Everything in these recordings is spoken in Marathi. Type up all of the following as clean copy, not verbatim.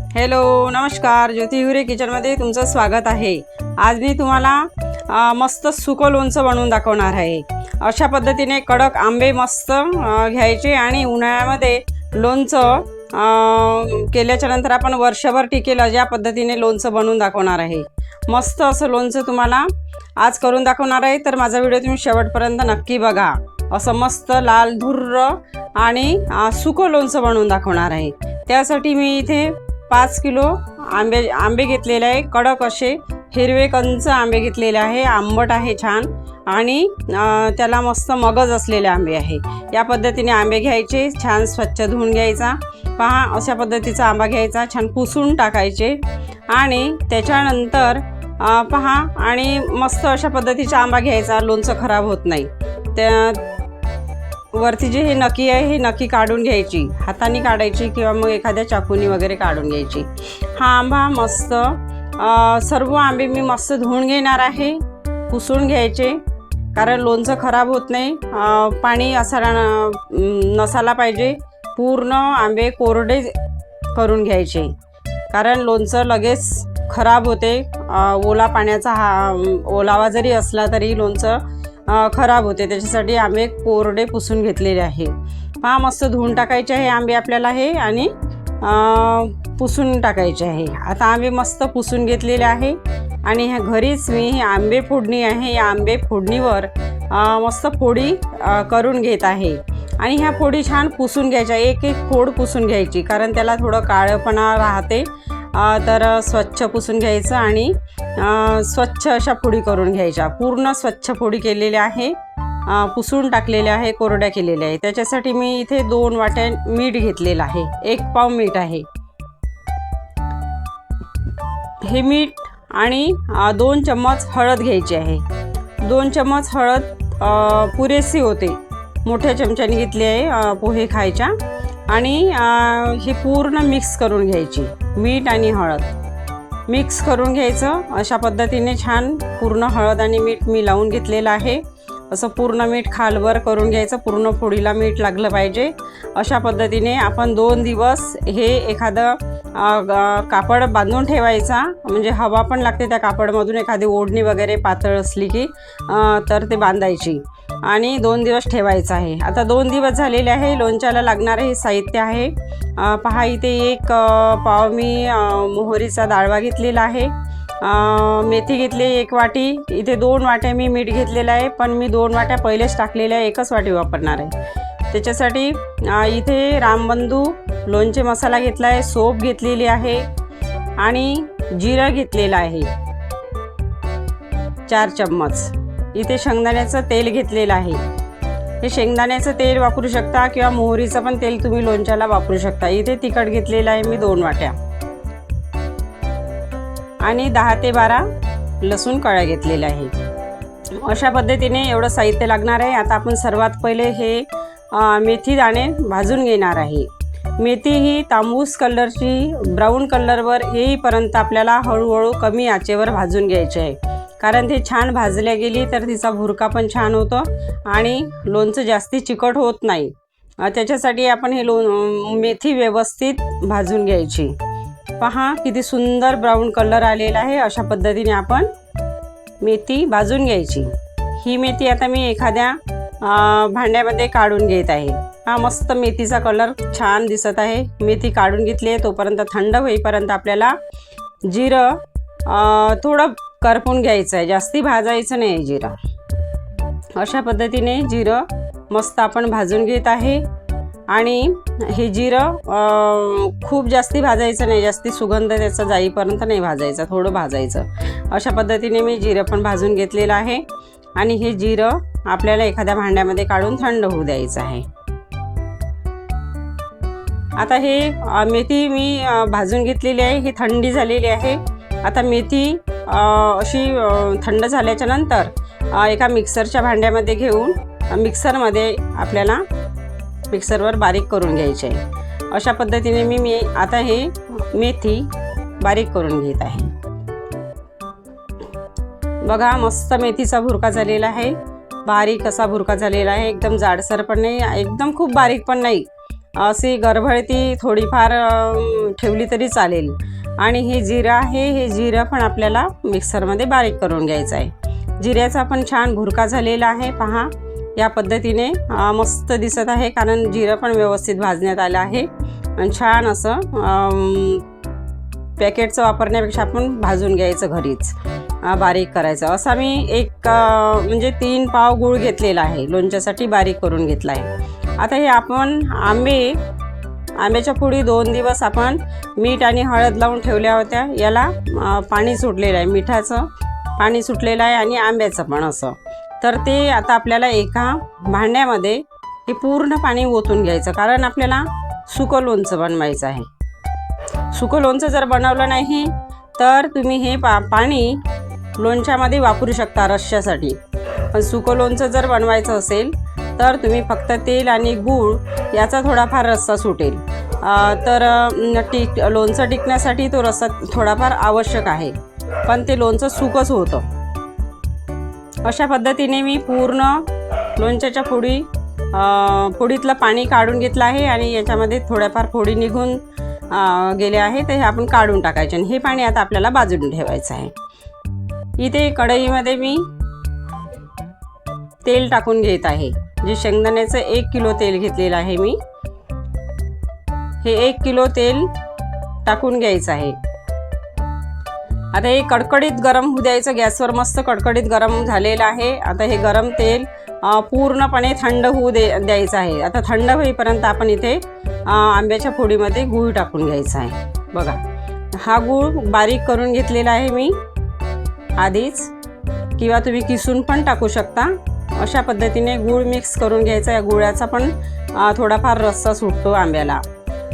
हॅलो नमस्कार, ज्योती हिवरे किचनमध्ये तुमचं स्वागत आहे। आज मी तुम्हाला मस्त सुकं लोणचं बनवून दाखवणार आहे। अशा पद्धतीने कडक आंबे मस्त घ्यायचे आणि उन्हाळ्यामध्ये लोणचं केल्याच्या नंतर आपण वर्षभर टिकेल अशा पद्धतीने लोणचं बनवून दाखवणार आहे। मस्त असं लोणचं तुम्हाला आज करून दाखवणार आहे, तर माझा व्हिडिओ तुम्ही शेवटपर्यंत नक्की बघा। असं मस्त लाल धुर्र आणि सुकं लोणचं बनवून दाखवणार आहे। त्यासाठी मी इथे 5 किलो आंबे घेतलेले आहे। कडक असे हिरवे कंच आंबे घेतलेले आहे, आंबट आहे छान आणि त्याला मस्त मगज असलेले आंबे आहे। या पद्धतीने आंबे घ्यायचे, छान स्वच्छ धुवून घ्यायचा। पहा अशा पद्धतीचा आंबा घ्यायचा, छान पुसून टाकायचे आणि त्याच्यानंतर पहा आणि मस्त अशा पद्धतीचा आंबा घ्यायचा, लोणचं खराब होत नाही। त्या वरती जे हे नकी आहे हे नकी काढून घ्यायची, हाताने काढायची किंवा मग एखाद्या चाकूनी वगैरे काढून घ्यायची। हा आंबा मस्त सर्व आंबे मी मस्त धुवून घेणार आहे, पुसून घ्यायचे, कारण लोणचं खराब होत नाही। पाणी असायला नसायला पाहिजे। पूर्ण आंबे कोरडे करून घ्यायचे, कारण लोणचं लगेच खराब होते। ओला पाण्याचा ओलावा जरी असला तरी लोणचं खराब होते, त्याच्यासाठी आंबे कोरडे पुसून घेतलेले आहे। पहा मस्त धुवून टाकायचे आहे आंबे आपल्याला हे आणि पुसून टाकायचे आहे। आता आंबे मस्त पुसून घेतलेले आहे आणि ह्या घरीच मी ही आंबे फोडणी आहे, या आंबे फोडणीवर मस्त फोडी करून घेत आहे आणि ह्या फोडी छान पुसून घ्यायच्या, एक एक फोड पुसून घ्यायची, कारण त्याला थोडं काळपणा राहते। तर स्वच्छ पुसून घ्यायचं आणि स्वच्छ अशा फोडी करून घ्यायच्या। पूर्ण स्वच्छ फोडी केलेल्या आहे, पुसून टाकलेल्या आहे, कोरड्या केलेल्या आहे। त्याच्यासाठी मी इथे 2 वाट्या मीठ घेतलेलं आहे, 1 पाव मीठ आहे हे मीठ आणि 2 चम्मच हळद घ्यायची आहे। 2 चम्मच हळद पुरेशी होते, मोठ्या चमच्याने घेतली आहे पोहे खायच्या। आणि हे पूर्ण मिक्स करून घ्यायची, मीठ आणि हळद मिक्स करून घ्यायचं। अशा पद्धतीने छान पूर्ण हळद आणि मीठ मी लावून घेतलेलं आहे। असं पूर्ण मीठ खालवर करून घ्यायचं, पूर्ण फोडीला मीठ लागलं पाहिजे। अशा पद्धतीने आपण 2 दिवस हे एखादं कापड बांधून ठेवायचा, म्हणजे हवा पण लागते त्या कापडमधून, एखादी ओढणी वगैरे पातळ असली की तर ते बांधायची आणि 2 दिवस ठेवायचं आहे। आता 2 दिवस झालेले आहे। लोणच्याला लागणारे हे साहित्य आहे, पहा इथे 1 पाव मी मोहरीचा डाळवा घेतलेला आहे, मेथी घेतली 1 वाटी, इथे 2 वाट्या मी मीठ घेतलेलं आहे, पण मी 2 वाट्या पहिलेच टाकलेल्या आहे, 1च वाटी वापरणार आहे। त्याच्यासाठी इथे रामबंधू लोणचे मसाला घेतला आहे, सोप घेतलेली आहे आणि जिरं घेतलेलं आहे 4 चम्मच। इथे शेंगदाण्याचं तेल घेतलेलं आहे, हे शेंगदाण्याचं तेल वापरू शकता किंवा मोहरीचं पण तेल तुम्ही लोणच्याला वापरू शकता। इथे तिखट घेतलेलं आहे मी 2 वाट्या आणि 10 ते 12 लसूण कळ्या घेतलेल्या आहे। अशा पद्धतीने एवढं साहित्य लागणार आहे। आता आपण सर्वात पहिले हे मेथी दाणे भाजून घेणार आहे। मेथी ही तांबूस कलरची ब्राऊन कलरवर येईपर्यंत आपल्याला हळूहळू कमी आचेवर भाजून घ्यायचे आहे, कारण ते छान भाजल्या गेली तर तिचा भुरका पण छान होतो आणि लोणचं जास्ती चिकट होत नाही। त्याच्यासाठी आपण हे मेथी व्यवस्थित भाजून घ्यायची। पहा किती सुंदर ब्राऊन कलर आलेला आहे। अशा पद्धतीने आपण मेथी भाजून घ्यायची। ही मेथी आता मी एखाद्या भांड्यामध्ये काढून घेत आहे। हा मस्त मेथीचा कलर छान दिसत आहे। मेथी काढून घेतली आहे, तोपर्यंत थंड होईपर्यंत आपल्याला जिरं थोडं करपून घ्यायचं आहे, जास्ती भाजायचं नाही जिरं। अशा पद्धतीने जिरं मस्त आपण भाजून घेत आहे आणि हे जिरं खूप जास्ती भाजायचं नाही, जास्ती सुगंध त्याचा जाईपर्यंत नाही भाजायचं, थोडं भाजायचं। अशा पद्धतीने मी जिरं पण भाजून घेतलेलं आहे आणि हे जिरं आपल्याला एखाद्या भांड्यामध्ये काढून थंड होऊ द्यायचं आहे। आता हे मेथी मी भाजून घेतलेली आहे, ही थंडी झालेली आहे। आता मेथी अशी थंड झाल्याच्या नंतर एका मिक्सरच्या भांड्यामध्ये घेऊन मिक्सरमध्ये आपल्याला मिक्सरवर बारीक करून घ्यायचे आहे। अशा पद्धतीने मी आता हे मेथी बारीक करून घेत आहे। बघा मस्त मेथीचा भुरका झालेला आहे, बारीक असा भुरका झालेला आहे, एकदम जाडसर पण नाही, एकदम खूप बारीक पण नाही, अशी गरभळती थोडीफार ठेवली तरी चालेल. आणि हे जिरं आहे, हे जिरं पण आपल्याला मिक्सरमध्ये बारीक करून घ्यायचं आहे. जिऱ्याचा पण छान भुरका झालेला आहे. पहा, या पद्धतीने मस्त दिसत आहे, कारण जिरं पण व्यवस्थित भाजण्यात आलं आहे. आणि छान असं पॅकेटचं वापरण्यापेक्षा आपण भाजून घ्यायचं घरीच, बारीक करायचं. असा मी एक म्हणजे 3 पाव गूळ घेतलेला आहे, लोणच्यासाठी बारीक करून घेतला आहे. आता हे आपण आंब्याच्या फोडी 2 दिवस आपण मीठ आणि हळद लावून ठेवल्या होत्या. याला पाणी सुटलेलं आहे, मिठाचं पाणी सुटलेलं आहे आणि आंब्याचं पण असं. तर ते आता आपल्याला एका भांड्यामध्ये हे पूर्ण पाणी ओतून घ्यायचं, कारण आपल्याला सुकं लोणचं बनवायचं आहे. सुकं लोणचं जर बनवलं नाही तर तुम्ही हे पाणी लोणच्यामध्ये वापरू शकता रश्श्यासाठी. पण सुकं लोणचं जर बनवायचं असेल तर तुम्ही फक्त तेल आणि गूळ याचा थोडाफार रस्सा सुटेल. तर लोणचं टिकण्यासाठी तो रस्सा थोडाफार आवश्यक आहे, पण ते लोणचं सुकंच होतं. अशा पद्धतीने मी पूर्ण लोणच्याच्या फोडीतलं पाणी काढून घेतलं आहे आणि याच्यामध्ये थोड्याफार फोडी निघून गेले आहे, तर हे आपण काढून टाकायचे. आणि हे पाणी आता आपल्याला बाजूला ठेवायचं आहे. इथे कढईमध्ये मी तेल टाकून घेत आहे. जे शेंगदाण्याचं 1 किलो तेल घेतलेलं आहे मी. हे 1 किलो तेल टाकून घ्यायचं आहे. आता हे कडकडीत गरम होऊ द्यायचं. गॅसवर मस्त कडकडीत गरम झालेलं आहे. आता हे गरम तेल पूर्णपणे थंड होऊ द्यायचं आहे. आता थंड होईपर्यंत आपण इथे आंब्याच्या फोडीमध्ये गूळ टाकून घ्यायचा आहे. बघा, हा गूळ बारीक करून घेतलेला आहे मी आधीच, किंवा तुम्ही किसून पण टाकू शकता. अशा पद्धतीने गूळ मिक्स करून घ्यायचा. या गुळाचा पण थोडाफार रस्सा सुटतो आंब्याला.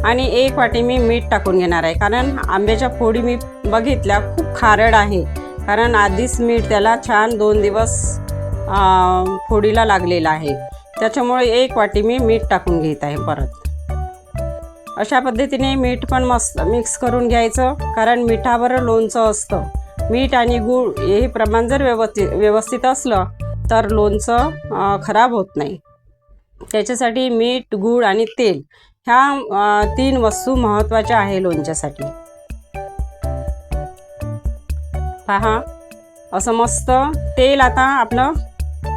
आणि 1 वाटी मी मीठ टाकून घेणार आहे, कारण आंब्याच्या फोडी मी बघितल्या खूप खारड आहे, कारण आधीच मीठ त्याला छान 2 दिवस फोडीला लागलेला आहे. त्याच्यामुळे 1 वाटी मी मीठ टाकून घेत आहे परत. अशा पद्धतीने मीठ पण मस्त मिक्स करून घ्यायचं, कारण मिठावर लोणचं असतं. मीठ आणि गूळ हे प्रमाण जर व्यवस्थित असलं तर लोणचं खराब होत नाही. त्याच्यासाठी मीठ, गूळ आणि तेल ह्या 3 वस्तू महत्त्वाच्या आहे लोणच्यासाठी. पहा, असं मस्त तेल आता आपलं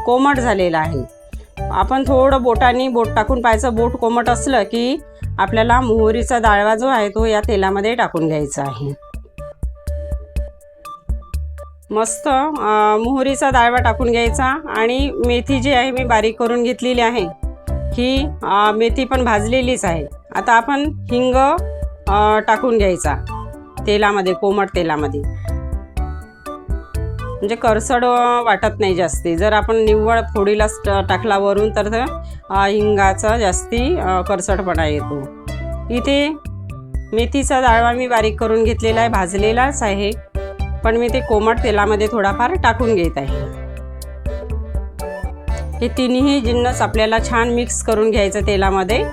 कोमट झालेलं आहे. आपण थोडं बोट टाकून पाहायचं. बोट कोमट असलं की आपल्याला मोहरीचा डाळवा जो आहे तो या तेलामध्ये टाकून घ्यायचा आहे. मस्त मोहरीचा डाळवा टाकून घ्यायचा. आणि मेथी जी आहे मी बारीक करून घेतलेली आहे, ही मेथी पण भाजलेलीच आहे. आता आपण हिंग टाकून घ्यायचा तेलामध्ये, कोमट तेलामध्ये, म्हणजे करसड वाटत नाही जास्ती. जर आपण निव्वळ फोडीलाच टाकला वरून तर हिंगाचा जास्ती करसडपणा येतो. इथे मेथीचा डाळवा मी बारीक करून घेतलेला आहे, भाजलेलाच आहे, पण मी ते कोमट तेलामध्ये थोडाफार टाकून घेत आहे. हे तिन्ही जिन्नस आपल्याला छान मिक्स करून घ्यायचं तेलामध्ये.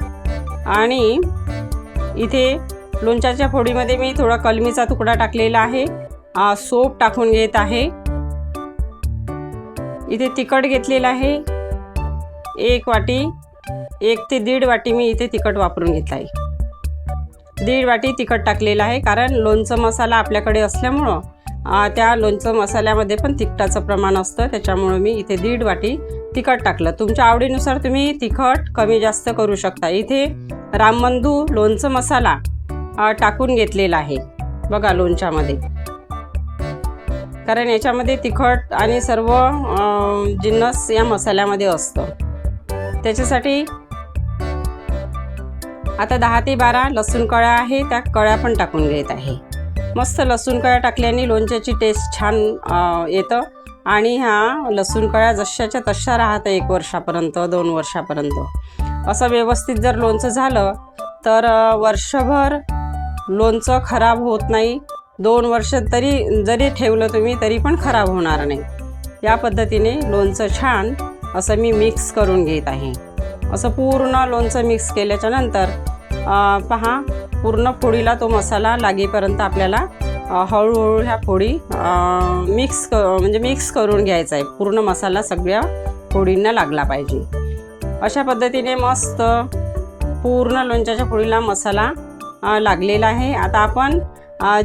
आणि इथे लोणच्याच्या फोडीमध्ये मी थोडा कलमीचा तुकडा टाकलेला आहे. सोप टाकून घेत आहे. इथे तिखट घेतलेलं आहे 1 वाटी, 1 ते 1.5 वाटी मी इथे तिखट वापरून घेतलं आहे. 1.5 वाटी तिखट टाकलेलं आहे, कारण लोणचं मसाला आपल्याकडे असल्यामुळं त्या लोणचं मसाल्यामध्ये पण तिखटाचं प्रमाण असतं. त्याच्यामुळं मी इथे 1.5 वाटी तिखट टाकलं. तुमच्या आवडीनुसार तुम्ही तिखट कमी जास्त करू शकता. इथे रामबंधू लोणचं मसाला टाकून घेतलेला आहे बघा लोणच्यामध्ये, कारण याच्यामध्ये तिखट आणि सर्व जिन्नस या मसाल्यामध्ये असतं. त्याच्यासाठी आता 10 ते 12 लसूण कळ्या आहे, त्या कळ्या पण टाकून घेत आहे. मस्त लसूण कळ्या टाकल्याने लोणच्याची टेस्ट छान येतं. आणि ह्या लसूण कळ्या जशाच्या तशा राहतं 1 वर्षापर्यंत, 2 वर्षापर्यंत. असं व्यवस्थित जर लोणचं झालं तर वर्षभर लोणचं खराब होत नाही. 2 वर्ष जरी ठेवलं तुम्ही तरी पण खराब होणार नाही. या पद्धतीने लोणचं छान असं मी मिक्स करून घेत आहे. असं पूर्ण लोणचं मिक्स केल्याच्या नंतर पहा, पूर्ण फोडीला तो मसाला लागेपर्यंत आपल्याला हळूहळू ह्या फोडी मिक्स करून घ्यायचा आहे. पूर्ण मसाला सगळ्या फोडींना लागला पाहिजे. अशा पद्धतीने मस्त पूर्ण लोणच्याच्या फोडीला मसाला लागलेला आहे. आता आपण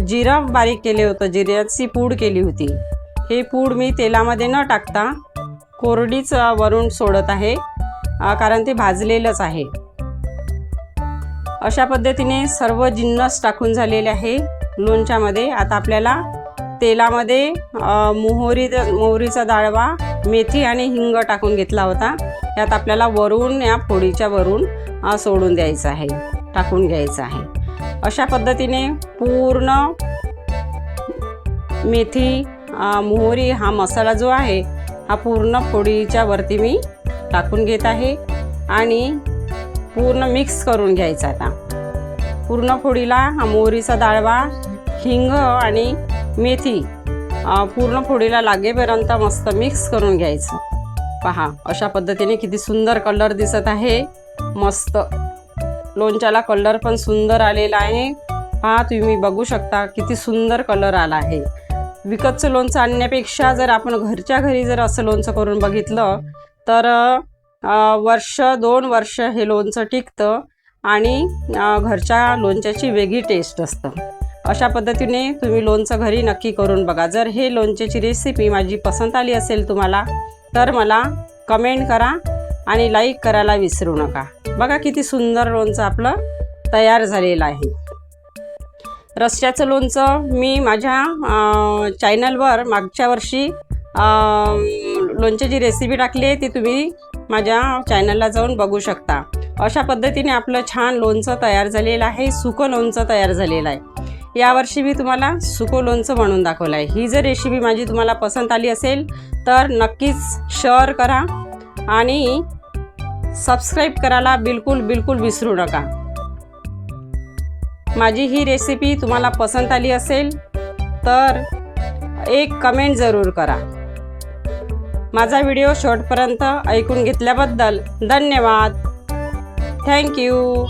जिरं बारीक केले होतं, जिऱ्याची पूड केली होती. हे पूड मी तेलामध्ये न टाकता कोरडीच वरून सोडत आहे, कारण ते भाजलेलंच आहे. अशा पद्धतीने सर्व जिन्नस टाकून झालेले आहे लोणच्यामध्ये. आता आपल्याला तेलामध्ये मोहरीचा डाळवा, मेथी आणि हिंग टाकून घेतला होता. यात आपल्याला वरून या फोडीच्या वरून सोडून द्यायचं आहे, टाकून घ्यायचं आहे. अशा पद्धतीने पूर्ण मेथी, मोहरी हा मसाला जो आहे हा पूर्ण फोडीच्या वरती मी टाकून घेत आहे आणि पूर्ण मिक्स करून घ्यायचा. आता पूर्ण फोडीला हा मोहरीचा डाळवा, हिंग आणि मेथी पूर्ण फोडीला लागेपर्यंत मस्त मिक्स करून घ्यायचं. पहा अशा पद्धतीने किती सुंदर कलर दिसत आहे. मस्त लोणच्याला कलर पण सुंदर आलेला आहे. पहा तुम्ही बघू शकता किती सुंदर कलर आला आहे. विकतचं लोणचं आणण्यापेक्षा जर आपण घरच्या घरी जर असं लोणचं करून बघितलं तर वर्ष 2 वर्ष हे लोणचं टिकतं आणि घरच्या लोणच्याची वेगळी टेस्ट असतं. अशा पद्धतीने तुम्ही लोणचं घरी नक्की करून बघा. जर हे लोणच्याची रेसिपी माझी पसंत आली असेल तुम्हाला तर मला कमेंट करा आणि लाईक करायला विसरू नका. बघा किती सुंदर लोणचं आपलं तयार झालेलं आहे. रस्स्याचं लोणचं मी माझ्या चॅनलवर मागच्या वर्षी लोणच्याची रेसिपी टाकली आहे, ती तुम्ही माझ्या चॅनलला जाऊन बघू शकता. अशा पद्धतीने आपलं छान लोणचं तयार झालेलं आहे, सुकं लोणचं तयार झालेलं आहे. यावर्षी मी तुम्हाला सुकं लोणचं बनवून दाखवलं आहे. ही जर रेसिपी माझी तुम्हाला पसंत आली असेल तर नक्कीच शेअर करा आणि सबस्क्राईब करायला बिलकुल विसरू नका. माझी ही रेसिपी तुम्हाला पसंत आली असेल तर एक कमेंट जरूर करा. माझा व्हिडिओ शेवटपर्यंत ऐकून घेतल्याबद्दल धन्यवाद. थँक्यू.